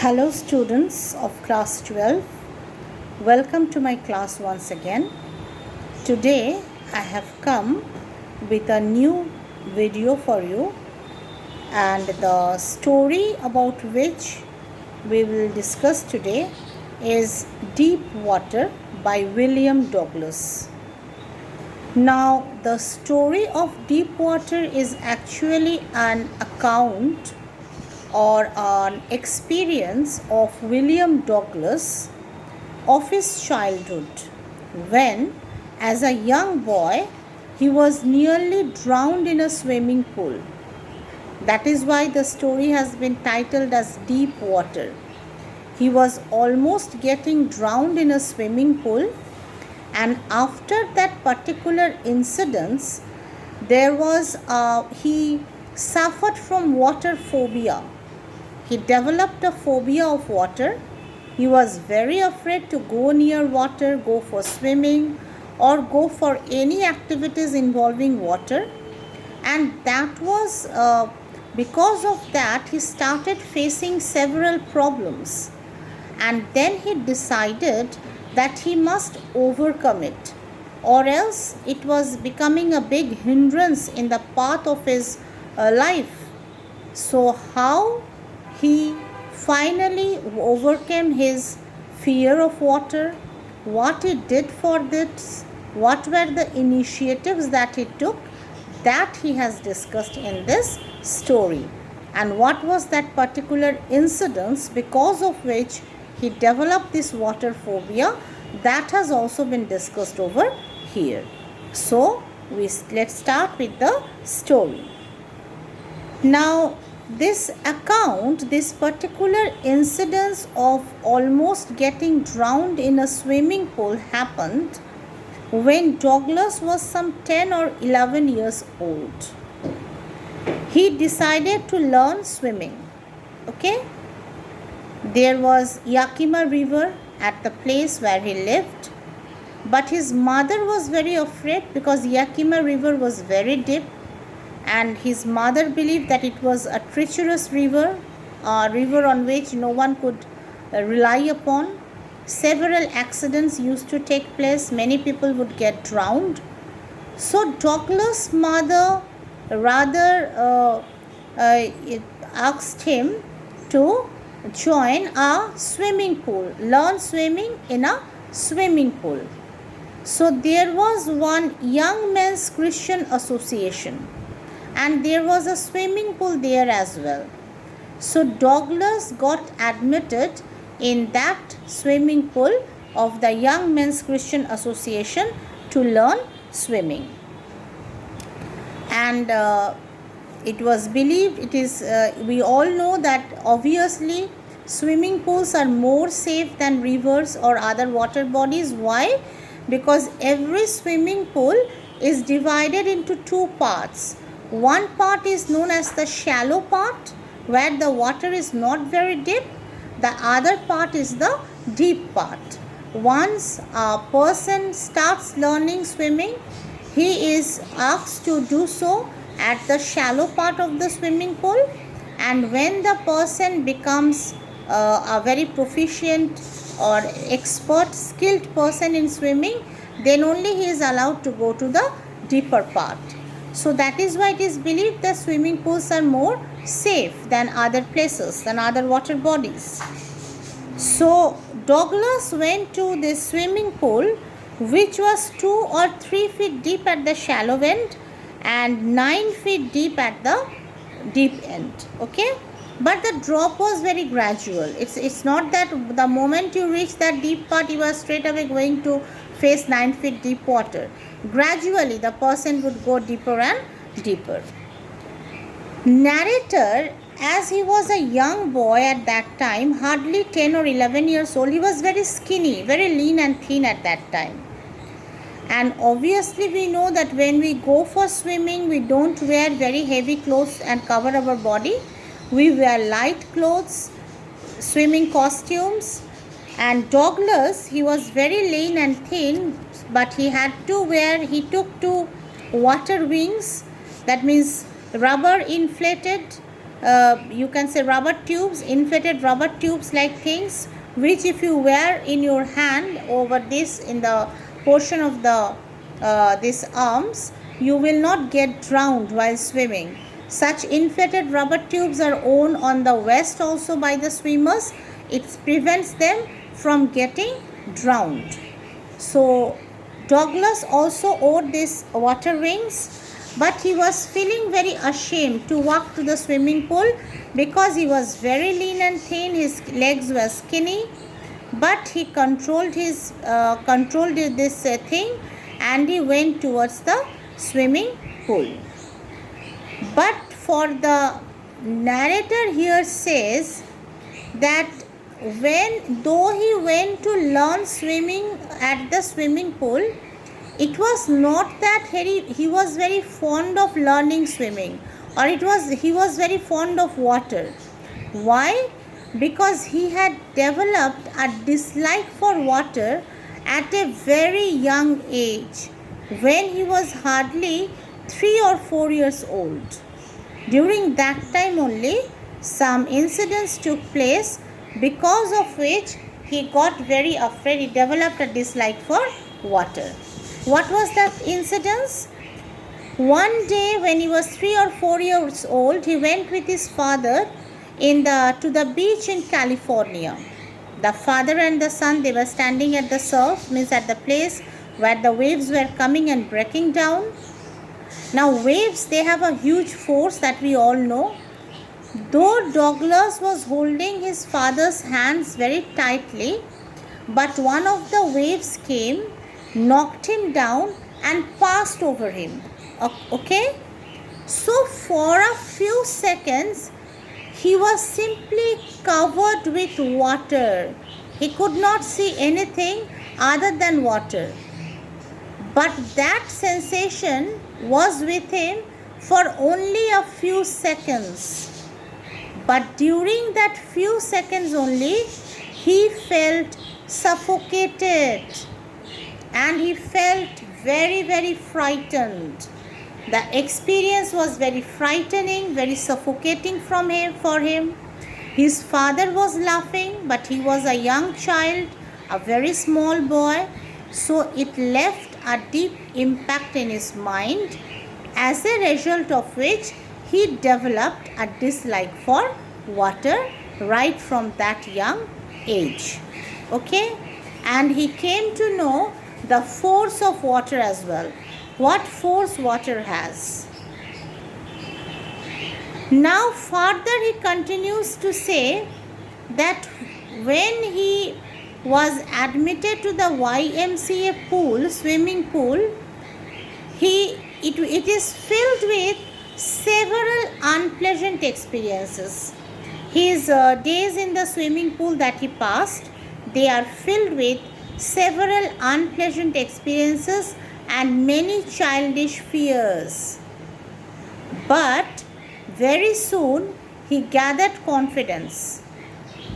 Hello students of class 12, welcome to my class once again. Today I have come with a new video for you, and the story about which we will discuss today is Deep Water by William Douglas. Now the story of Deep Water is actually an account or an experience of William Douglas of his childhood when, as a young boy, he was nearly drowned in a swimming pool. That is why the story has been titled as Deep Water. He was almost getting drowned in a swimming pool, and after that particular incident, he suffered from water phobia. He developed a phobia of water. He was very afraid to go near water, go for swimming, or go for any activities involving water. And that was because of that, he started facing several problems. And then he decided that he must overcome it, or else it was becoming a big hindrance in the path of his life. So how he finally overcame his fear of water, what he did for this, what were the initiatives that he took, that he has discussed in this story. And what was that particular incident because of which he developed this water phobia, that has also been discussed over here. So let's start with the story. Now this particular incidence of almost getting drowned in a swimming pool happened when Douglas was some 10 or 11 years old. He decided to learn swimming. Okay? There was Yakima River at the place where he lived, but his mother was very afraid because Yakima River was very deep, and his mother believed that it was a treacherous river, a river on which no one could rely upon. Several accidents used to take place. Many people would get drowned. So Douglas' mother rather asked him to join a swimming pool, learn swimming in a swimming pool. So there was one Young Men's Christian Association, and there was a swimming pool there as well. So Douglas got admitted in that swimming pool of the Young Men's Christian Association to learn swimming. And it was believed, we all know that obviously swimming pools are more safe than rivers or other water bodies. Why? Because every swimming pool is divided into two parts. One part is known as the shallow part, where the water is not very deep. The other part is the deep part. Once a person starts learning swimming, he is asked to do so at the shallow part of the swimming pool. And when the person becomes a very proficient or expert, skilled person in swimming, then only he is allowed to go to the deeper part. So that is why it is believed that swimming pools are more safe than other places, than other water bodies. So Douglas went to this swimming pool, which was 2 or 3 feet deep at the shallow end and 9 feet deep at the deep end. Okay? But the drop was very gradual. It's not that the moment you reach that deep part, you are straight away going to face 9 feet deep water. Gradually, the person would go deeper and deeper. Narrator, as he was a young boy at that time, hardly 10 or 11 years old, he was very skinny, very lean and thin at that time. And obviously we know that when we go for swimming, we don't wear very heavy clothes and cover our body. We wear light clothes, swimming costumes. And Douglas, he was very lean and thin, but he took two water wings, that means rubber inflated you can say rubber tubes, inflated rubber tubes like things, which if you wear in your hand over this, in the portion of the this arms, you will not get drowned while swimming. Such inflated rubber tubes are worn on the waist also by the swimmers. It prevents them from getting drowned. So Douglas also wore these water wings, but he was feeling very ashamed to walk to the swimming pool because he was very lean and thin. His legs were skinny, but he controlled this thing, and he went towards the swimming pool. But for the narrator here says that though he went to learn swimming at the swimming pool, it was not that he was very fond of learning swimming, or he was very fond of water. Why? Because he had developed a dislike for water at a very young age, when he was hardly 3 or 4 years old. During that time only, some incidents took place, because of which he got very afraid. He developed a dislike for water. What was that incident? One day when he was 3 or 4 years old, he went with his father to the beach in California. The father and the son, they were standing at the surf, means at the place where the waves were coming and breaking down. Now waves, they have a huge force that we all know. Though Douglas was holding his father's hands very tightly, but one of the waves came, knocked him down and passed over him. Okay? So for a few seconds, he was simply covered with water. He could not see anything other than water. But that sensation was with him for only a few seconds. But during that few seconds only, he felt suffocated and he felt very, very frightened. The experience was very frightening, very suffocating for him. His father was laughing, but he was a young child, a very small boy. So it left a deep impact in his mind, as a result of which he developed a dislike for water right from that young age. Okay? And he came to know the force of water as well. What force water has. Now further he continues to say that when he was admitted to the YMCA pool, swimming pool, it is filled with several unpleasant experiences. His days in the swimming pool that he passed, they are filled with several unpleasant experiences and many childish fears. But very soon he gathered confidence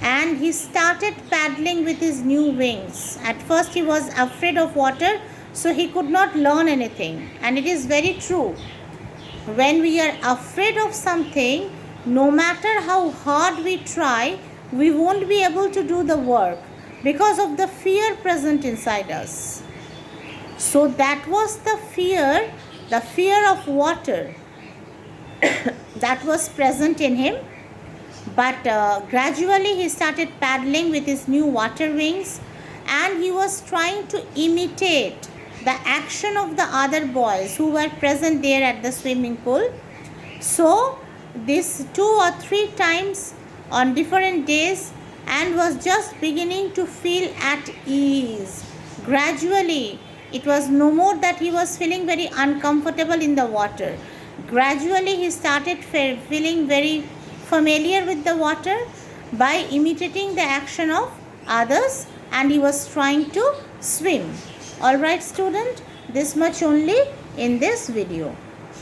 and he started paddling with his new wings. At first he was afraid of water, so he could not learn anything. And it is very true. When we are afraid of something, no matter how hard we try, we won't be able to do the work because of the fear present inside us. So that was the fear of water that was present in him. But gradually he started paddling with his new water wings, and he was trying to imitate the action of the other boys who were present there at the swimming pool. So this 2 or 3 times on different days, and was just beginning to feel at ease. Gradually, it was no more that he was feeling very uncomfortable in the water. Gradually, he started feeling very familiar with the water by imitating the action of others, and he was trying to swim. Alright student, this much only in this video.